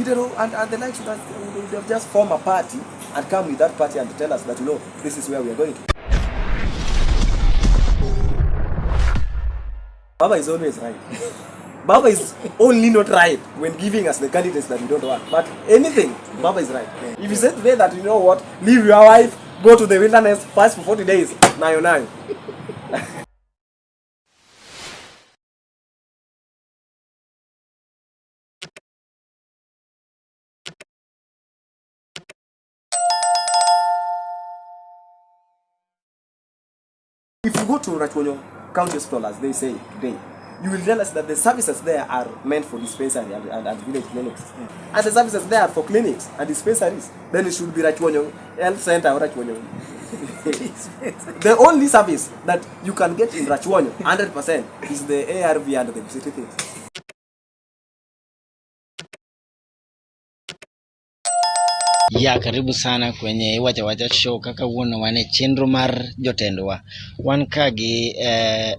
And the likes would have just form a party and come with that party and tell us that, this is where we are going to. Baba is always right. Baba is only not right when giving us the candidates that we don't want. But anything, Baba is right. If you say today that, leave your wife, go to the wilderness, fast for 40 days, nayo. If you go to Rachuonyo County Hospital, as they say today, you will realize that the services there are meant for dispensary and village clinics. And the services there are for clinics and dispensaries. Then it should be Rachuonyo Health Center or Rachuonyo. The only service that you can get in Rachuonyo 100% is the ARV and the visiting things. Ya karibu sana kwenye wacha show kaka uona wane chenro mar jotendwa wan kagi a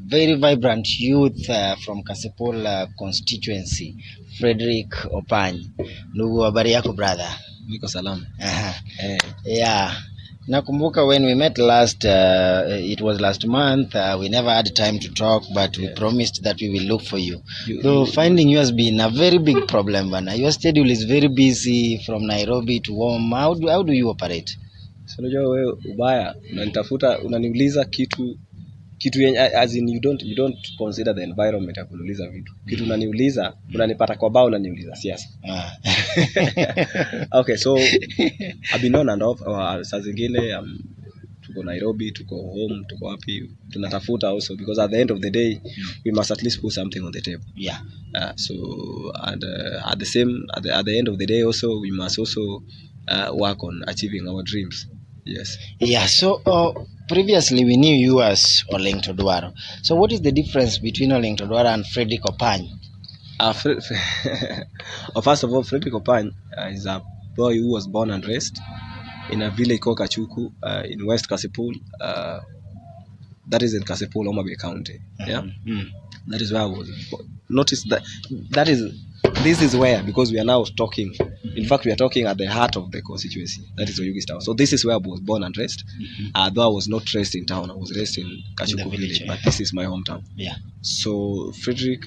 very vibrant youth from Kasipul constituency, Frederick Opany. Ndugu, habari yako brother? Niko salama. Yeah. Nakumbuka when we met last, it was last month, we never had time to talk, but we promised that we will look for you. Though finding you has been a very big problem, Bana. Your schedule is very busy from Nairobi to home. How do you operate? So unajua wewe ubaya, unanitafuta, unaniuliza kitu as in you don't consider the environment ya kuniuliza vitu. Kitu unaniuliza, unanipata kwa bao unaniuliza siasa. Okay, so I've been on and off. Saa zingine tuko Nairobi, tuko home, tuko wapi, tunatafuta also, because at the end of the day we must at least put something on the table. Yeah. So and at the end of the day also we must also work on achieving our dreams. Yes. Yeah, so previously we knew you as Oleng Todwaro. So what is the difference between Oleng Todwaro and Frederick Opany? First of all, Frederick Opany is a boy who was born and raised in a village called Kachuku in West Kasipul. That is in Kasipul, Homa Bay County. Yeah. That is where I was. Notice that this is where, because we are now talking. In fact, we are talking at the heart of the constituency. That is Oyugis town. So this is where I was born and raised. Though I was not raised in town, I was raised in Kachuku village, but this is my hometown. Yeah. So Frederick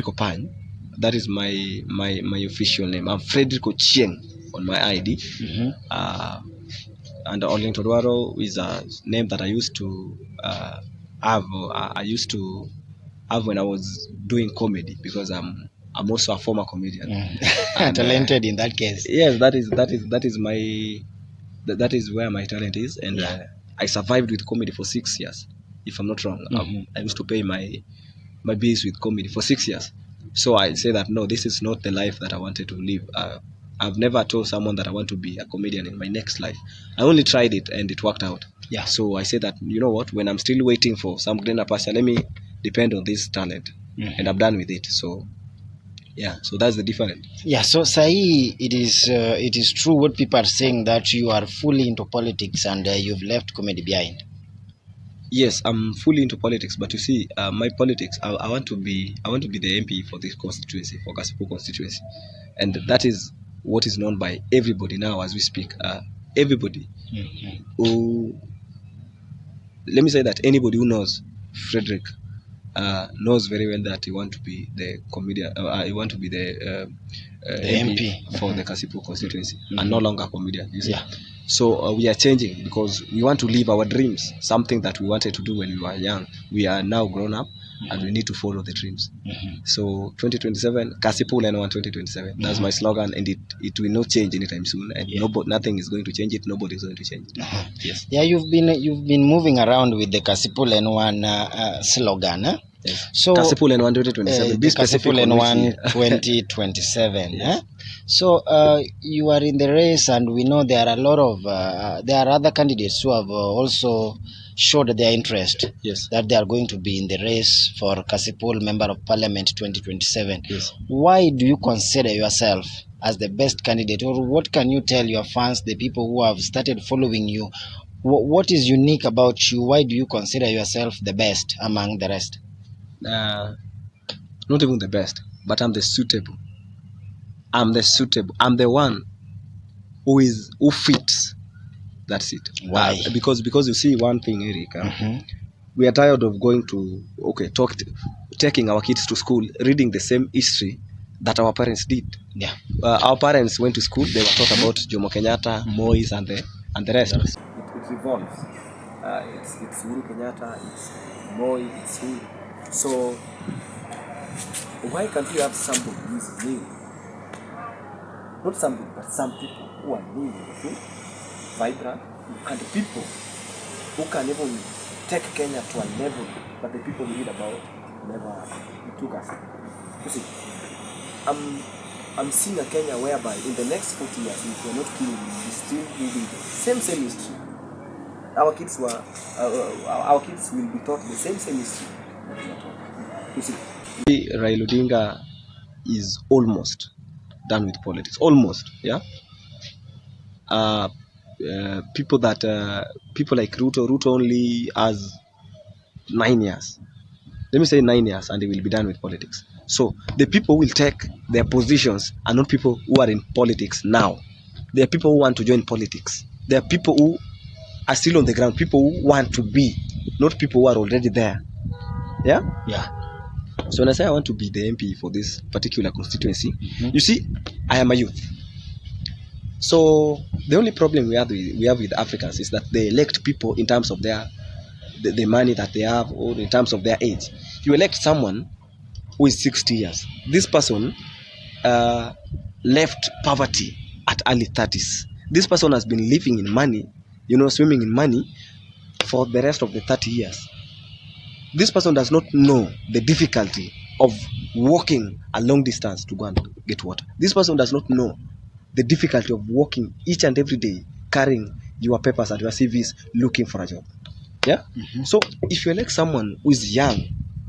Opany, that is my official name. I'm Frederick Ochieng on my ID. And Oleng Todwaro is a name that I used to have. I used to have when I was doing comedy, because I'm also a former comedian. And, talented in that case. Yes, that is where my talent is, and I survived with comedy for 6 years, if I'm not wrong. I used to pay my bills with comedy for 6 years. So I say that no, this is not the life that I wanted to live. I've never told someone that I want to be a comedian in my next life. I only tried it and it worked out. Yeah. So I say that, you know what, when I'm still waiting for some greener pasture, let me depend on this talent. And I'm done with it. So yeah, so that's the difference. Yeah, so Sahi, it is true what people are saying, that you are fully into politics and you've left comedy behind. Yes, I'm fully into politics, but you see, my politics, I want to be the MP for this constituency, for Kasipul constituency, and that is what is known by everybody now as we speak. Everybody who, let me say that anybody who knows Frederick knows very well that he want to be the comedian. He want to be the MP for the Kasipul constituency, and no longer a comedian. You see? Yeah. So we are changing because we want to live our dreams, something that we wanted to do when we were young. We are now grown up, and we need to follow the dreams. So 2027, Kasipul N1 2027. That's my slogan, and it will not change anytime soon. And nothing is going to change it. Nobody is going to change it. Yes. Yeah, you've been moving around with the Kasipul N1 slogan. Yes. So Kasipul N1 2027. Kasipul N1 2027. Yes. So you are in the race, and we know there are a lot of there are other candidates who have also showed their interest. Yes. That they are going to be in the race for Kasipul Member of Parliament 2027. Yes. Why do you consider yourself as the best candidate, or what can you tell your fans, the people who have started following you? What is unique about you? Why do you consider yourself the best among the rest? Not even the best. but I'm the suitable. I'm the one who fits. That's it. Why? Because you see one thing, Eric. We are tired of going to taking our kids to school, reading the same history that our parents did. Yeah. Our parents went to school. They were taught about Jomo Kenyatta, Moise, and the rest. It revolves. It's Uhuru Kenyatta, it's Moi, it's who. So why can't we have somebody who is new? Not somebody, but some people who are new, vibrant, and people who can even take Kenya to a level that the people we read about never took us. You see, I'm seeing a Kenya whereby in the next 40 years, if we're not killing, we're still reading the same history. Our kids will be taught the same history. You see, Raila Odinga is almost done with politics. Almost, yeah. People like Ruto only has 9 years. Let me say 9 years, and they will be done with politics. So the people will take their positions are not people who are in politics now. They are people who want to join politics. They are people who are still on the ground. People who want to be, not people who are already there. Yeah. Yeah. So when I say I want to be the MP for this particular constituency, you see, I am a youth. So the only problem we have with Africans is that they elect people in terms of the money that they have, or in terms of their age. You elect someone who is 60 years. This person left poverty at early 30s. This person has been living in money, swimming in money for the rest of the 30 years. This person does not know the difficulty of walking a long distance to go and get water. This person does not know the difficulty of walking each and every day, carrying your papers and your CVs, looking for a job. Yeah. So if you elect someone who is young,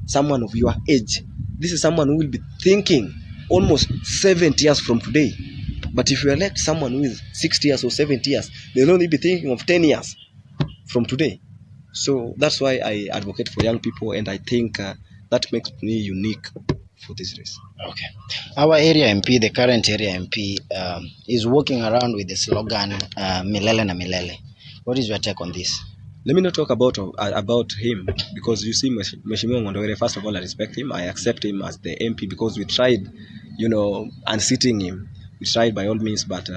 someone of your age, this is someone who will be thinking almost 70 years from today. But if you elect someone who is 60 years or 70 years, they'll only be thinking of 10 years from today. So that's why I advocate for young people, and I think that makes me unique for this race. Okay. Our area MP, the current area MP, is walking around with the slogan Milele na Milele. What is your take on this? Let me not talk about him, because you see, Mheshimiwa Ngondowere, first of all, I respect him. I accept him as the MP because we tried, unseating him. We tried by all means, but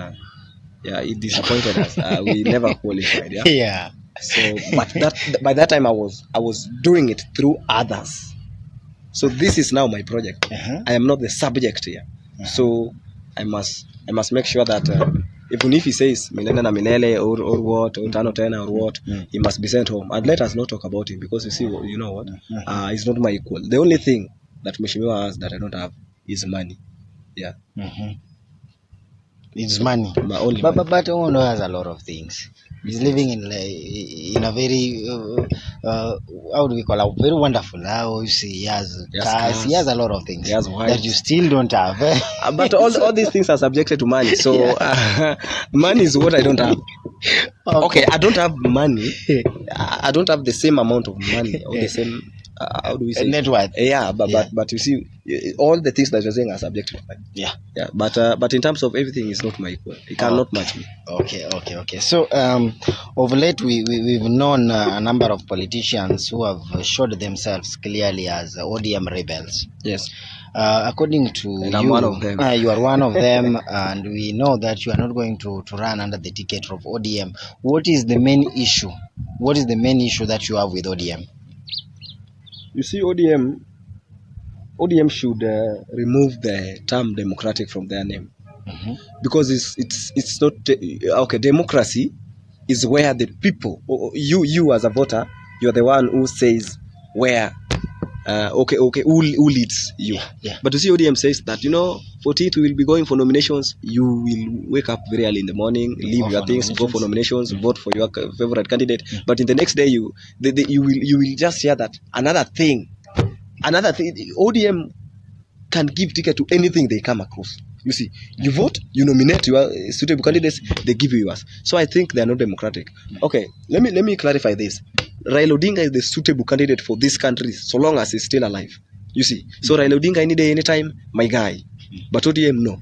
it disappointed us. We never qualified. Yeah. Yeah. So, but by that time I was doing it through others. So this is now my project. I am not the subject here. So I must make sure that even if he says Milele na Milele or what, or Tano Tena or what, he must be sent home. And let us not talk about him, because you see, you know what? He's not my equal. The only thing that Mheshimiwa has that I don't have is money. Yeah. It's money. But Omondo has a lot of things. He's living in a very how do we call it? Very wonderful house. He has cars. He has a lot of things that you still don't have. But all these things are subjected to money. So money is what I don't have. Okay, I don't have money. I don't have the same amount of money or the same. How do we say? Net worth. Yeah, but you see, all the things that you're saying are subjective. Yeah. But in terms of everything, it's not my equal. It cannot match me. Okay. So of late, we've known a number of politicians who have showed themselves clearly as ODM rebels. Yes. According to and I'm one of them. You are one of them, and we know that you are not going to run under the ticket of ODM. What is the main issue? What is the main issue that you have with ODM? You see, ODM should remove the term democratic from their name, because it's not okay. Democracy is where the people, you as a voter, you're the one who says where, who leads you. Yeah. But you see, ODM says that 14th we will be going for nominations. You will wake up very early in the morning, leave your things, go for nominations, vote for your favorite candidate. But in the next day, you will just hear that another thing. ODM can give ticket to anything they come across. You see, you vote, you nominate your suitable candidates, they give you yours. So I think they are not democratic. Okay, let me clarify this. Raila Odinga is the suitable candidate for this country so long as he's still alive. You see, so Raila Odinga any day, anytime, my guy. But ODM no.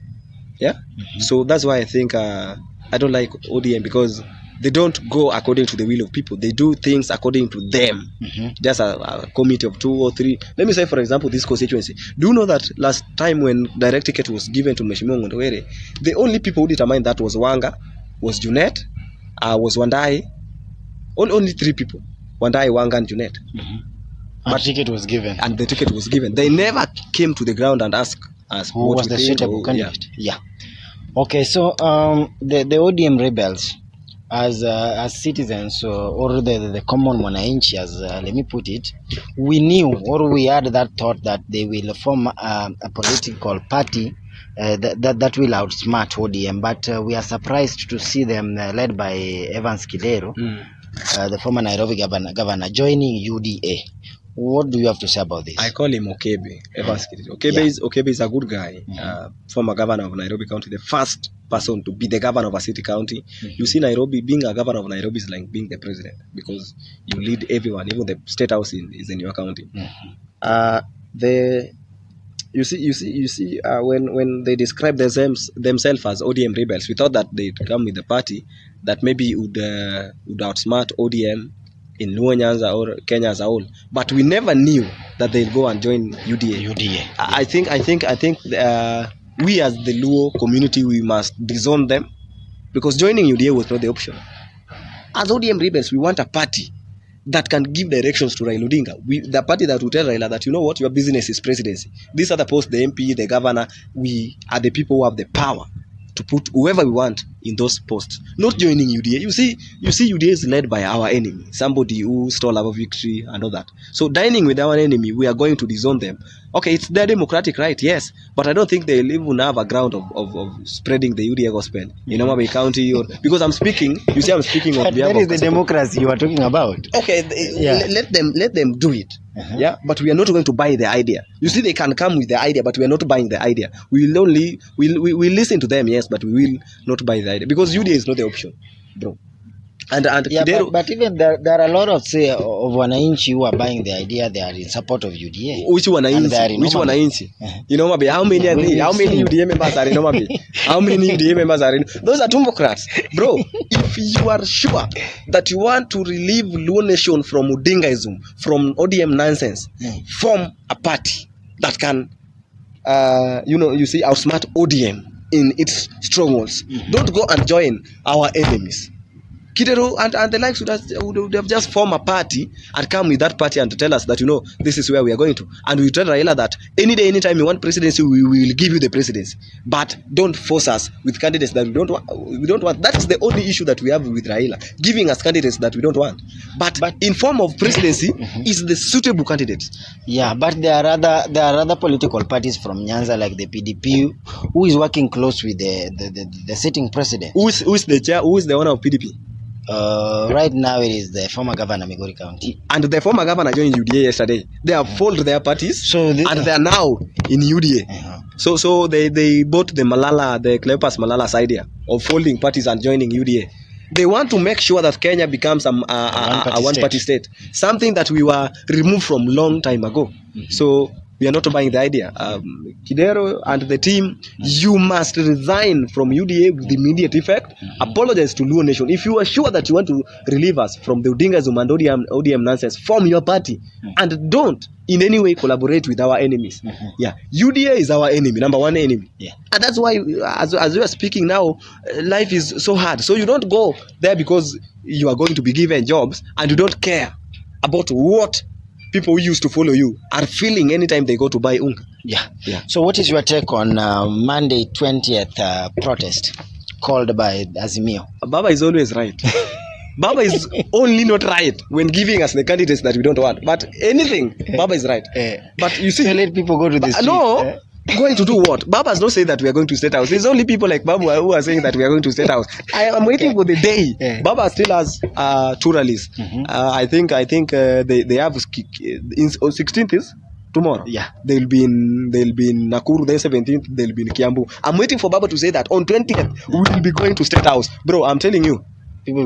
Yeah. So that's why I think I don't like ODM, because they don't go according to the will of people. They do things according to them. Just a committee of 2 or 3. Let me say, for example, this constituency. Do you know that last time when direct ticket was given to Mheshimiwa Ngondowere, the only people who determined that was Wanga, was Junet, was Wandai. Only 3 people: Wandai, Wanga, and Junet. But ticket was given. And the ticket was given. They never came to the ground and asked us who was the suitable candidate. Yeah. Okay, so the ODM rebels, as citizens, or the common mwananchi, as let me put it, we knew, or we had that thought that they will form a political party that will outsmart ODM, but we are surprised to see them led by Evans Kidero, the former Nairobi governor, joining UDA. What do you have to say about this? I call him Okebe. Evans Kidero. Okebe is a good guy. Former governor of Nairobi County, the first person to be the governor of a city county. You see, Nairobi, being a governor of Nairobi is like being the president, because you lead everyone. Even the state house is in your county. You see, when they describe themselves as ODM rebels, we thought that they'd come with a party that maybe would outsmart ODM in Luo Nyanza or Kenya as a whole, but we never knew that they'll go and join UDA. I think we as the Luo community, we must disown them, because joining UDA was not the option. As ODM rebels, we want a party that can give directions to Raila Odinga. The party that will tell Raila that, you know what, your business is presidency. These are the posts, the MP, the governor. We are the people who have the power to put whoever we want in those posts. Not joining UDA. You see, UDA is led by our enemy, somebody who stole our victory and all that. So dining with our enemy, we are going to disown them. Okay, it's their democratic right, yes, but I don't think they'll even have a ground of spreading the UDA gospel in Omabay County, or because I'm speaking on behalf of. That is the democracy you are talking about. Okay, let them do it. Yeah, but we are not going to buy the idea. You see, they can come with the idea, but we are not buying the idea. We will only we listen to them, yes, but we will not buy the idea, because UDA is not the option, bro. And yeah, but even there are a lot of wananchi who are buying the idea. They are in support of UDA. Which wananchi? You know, how many UDA members are in Omabay? How many UDA members are in? Those are tumbocrats, bro. If you are sure that you want to relieve Luo Nation from Odingaism, from ODM nonsense, form a party that can, outsmart ODM in its strongholds. Don't go and join our enemies. Kidero and the likes would have just formed a party and come with that party and to tell us that, you know, this is where we are going to. And we tell Raila that any day, anytime you want presidency, we will give you the presidency. But don't force us with candidates that we don't want. That is the only issue that we have with Raila, giving us candidates that we don't want. But in form of presidency is the suitable candidate. Yeah, but there are other political parties from Nyanza, like the PDP, who is working close with the sitting president. Who is the chair? Who is the owner of PDP? Right now it is the former governor Migori County. And the former governor joined UDA yesterday. They have folded their parties, and they are now in UDA. So they bought the Cleopas Malala's idea of folding parties and joining UDA. They want to make sure that Kenya becomes a one-party state, something that we were removed from long time ago. So we are not buying the idea. Kidero and the team, you must resign from UDA with immediate effect. Apologize to Luo Nation. If you are sure that you want to relieve us from the Odingaism and ODM nonsense, form your party and don't in any way collaborate with our enemies. Yeah, UDA is our enemy, number one enemy. Yeah, and that's why, as we are speaking now, life is so hard. So you don't go there because you are going to be given jobs and you don't care about what people who used to follow you are feeling anytime they go to buy unga. Yeah. So what is your take on Monday 20th protest called by Azimio? Baba is always right. Baba is only not right when giving us the candidates that we don't want. But anything, Baba is right. But you see, let people go to the street. No. Going to do what? Baba has not said that we are going to State House. There's only people like Babu who are saying that we are going to State House. I am waiting for the day. Baba still has two rallies. I think they have in 16th is tomorrow. Yeah, they'll be in Nakuru. Then 17th they'll be in Kiambu. I'm waiting for Baba to say that on 20th we will be going to State House, bro. I'm telling you.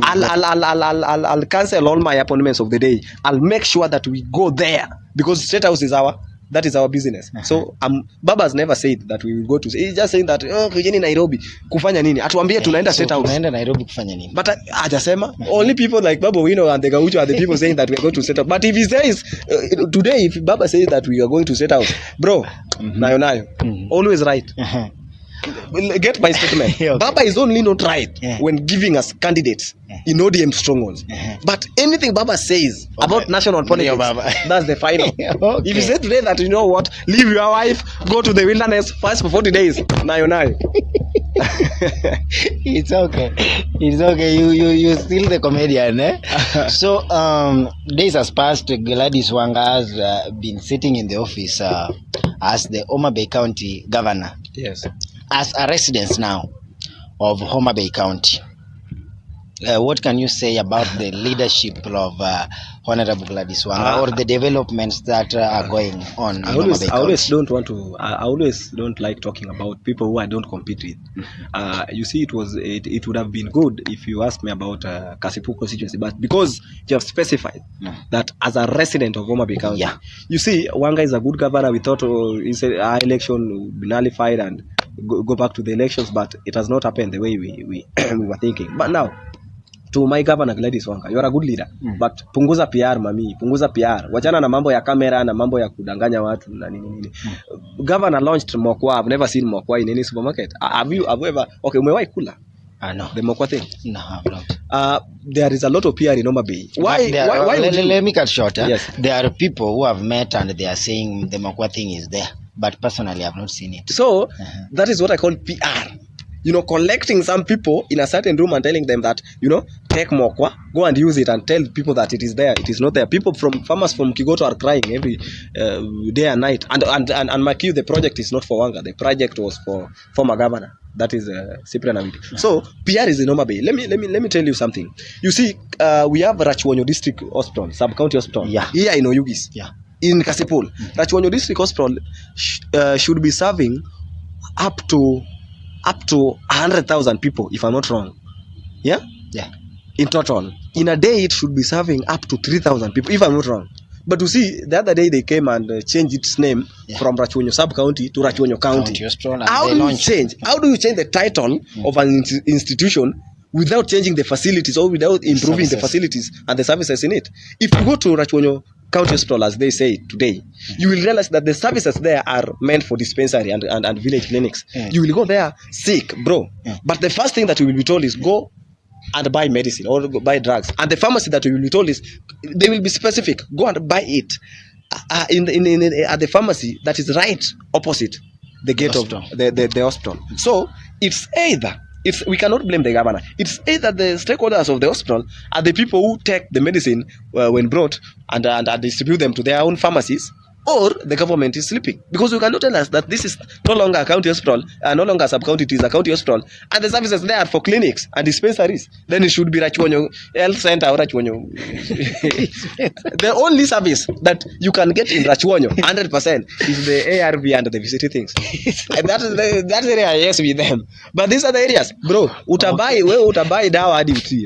I'll cancel all my appointments of the day. I'll make sure that we go there because State House is our That is our business. So Baba's never said that we will go to. He's just saying that kujeni Nairobi kufanya nini? Atuambie tunaenda State House. Tunaenda Nairobi kufanya nini? But hajasema. Only people like Baba Wino and the Gaucho are the people saying that we are going to State House. But if he says today, if Baba says that we are going to State House, bro, nayo always right. Get my statement. Okay. Baba is only not right when giving us candidates in ODM strongholds. But anything Baba says about national politics, that's the final. Okay. If you say today that, you know what, leave your wife, go to the wilderness, fast for 40 days, nayo. It's okay. It's okay. You still the comedian, eh? So days has passed. Gladys Wanga has been sitting in the office as the Homa Bay County governor. Yes. As a resident now of Homa Bay County, what can you say about the leadership of Honorable Gladys Wanga or the developments that are going on? I always don't like talking about people who I don't compete with. You see, it would have been good if you asked me about Kasipu constituency, but because you have specified that as a resident of Homa Bay County, you see, Wanga is a good governor. We thought our election would be nullified and go back to the elections, but it has not happened the way we were thinking. But now, to my governor Gladys Wanga, you are a good leader, but punguza PR mami, punguza PR. Wachana na mambo ya kamera na mambo ya kudanganya watu na nini. Governor launched Mokwa. I've never seen Mokwa in any supermarket. Have you ever? Okay, umewahi kula? No. The Mokwa thing? No, I've not. There is a lot of PR in Homa Bay. Why let me cut short. Yes. There are people who have met and they are saying the Mokwa thing is there, but personally I've not seen it. So that is what I call PR. You know, collecting some people in a certain room and telling them that, you know, take Mokwa, go and use it and tell people that it is there, it is not there. Farmers from Kigoto are crying every day and night. And my cue, the project is not for Wanga. The project was for former governor. That is Cyprian Awiti. So PR is in Homa Bay. Let me tell you something. You see, we have Rachuonyo District Hospital, sub-county hospital. Here in Oyugis. In Kasipul. Rachuonyo District Hospital should be serving up to 100,000 people, if I'm not wrong. Yeah. In total, in a day it should be serving up to 3,000 people, if I'm not wrong. But you see, the other day they came and changed its name from Rachuonyo sub-county to Rachuonyo County. How do you change the title of an institution without changing the facilities or without improving the facilities and the services in it? If you go to Rachuonyo County Hospital, as they say today, you will realize that the services there are meant for dispensary and village clinics. You will go there sick, bro. But the first thing that you will be told is go and buy medicine or buy drugs. And the pharmacy that you will be told is, they will be specific, go and buy it at the pharmacy that is right opposite the gate of the hospital. So it's either, we cannot blame the governor. It's either the stakeholders of the hospital are the people who take the medicine when brought and distribute them to their own pharmacies, or the government is sleeping. Because you cannot tell us that this is no longer a county hospital, no longer a sub-county, it is a county hospital, and the services there are for clinics and dispensaries. Then it should be Rachuonyo Health Center or Rachuonyo. The only service that you can get in Rachuonyo, 100%, is the ARV and the VCT things. And that's the area, yes, with them. But these are the areas, bro. Utabai dawa hadi uti.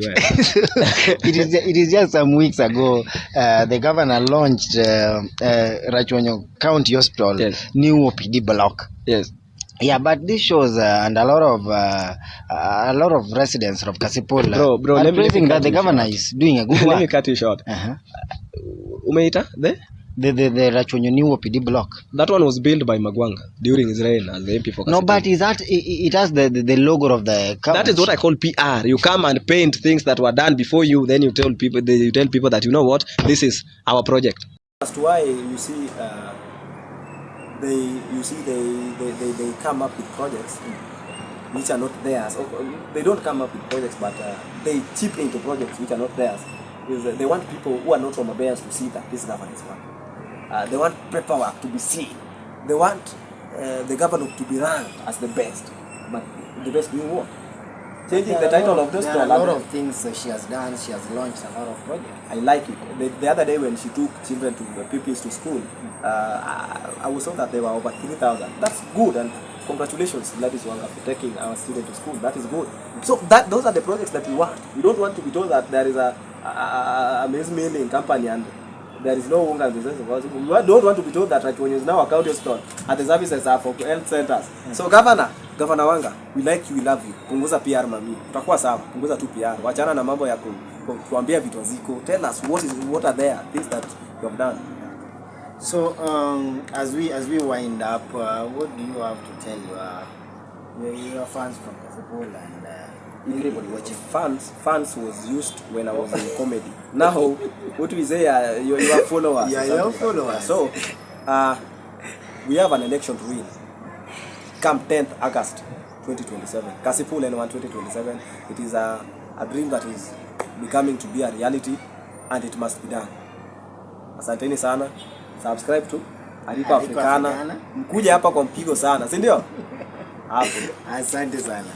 It is just some weeks ago, the governor launched Rachuonyo County Hospital, new OPD block. Yeah, but this shows and a lot of residents of Kasipul bro, are praising that the governor is doing a good work. Let me cut you short. Umeita the Rachuonyo new OPD block. That one was built by Magwanga during his reign as the MP for Kasipul. No, but is that it has the logo of the county. That is what I call PR. You come and paint things that were done before you, then you tell people that, you know what, this is our project. As to why you see they come up with projects which are not theirs. They don't come up with projects, but they chip into projects which are not theirs. Because they want people who are not from Abayans to see that this government is working. They want paperwork to be seen. They want the government to be ranked as the best. But the best being what? Changing the title of this. There are a lot of things she has done. She has launched a lot of projects. I like it. The other day when she took children to pupils to school, I was told that there were over 3,000. That's good, and congratulations, Gladys Wanga, for taking our students to school. That is good. So those are the projects that we want. We don't want to be told that there is a maize milling company and there is no hunger and disease because we don't want to be told that Rachuonyo is now a county hospital and the services are for health centers. So Governor Wanga, we like you, we love you. Punguza PR mami. Utakuwa sawa. Punguza tu PR. Wachana na mambo ya kuambia vitu ziko. Tell us what are there things that you have done. So as we wind up, what do you have to tell your fans from Kasipul and everybody watching? Fans was used when I was in comedy. Now, what we say, your followers. Yeah, your followers. So, we have an election to win. Come 10th August 2027. Kasipul N1 2027. It is a dream that is becoming to be a reality, and it must be done. Asanteni sana. Subscribe to Aliko Africana. Mkuja hapa kwa mpigo sana, si ndio? Hapo. Asante sana.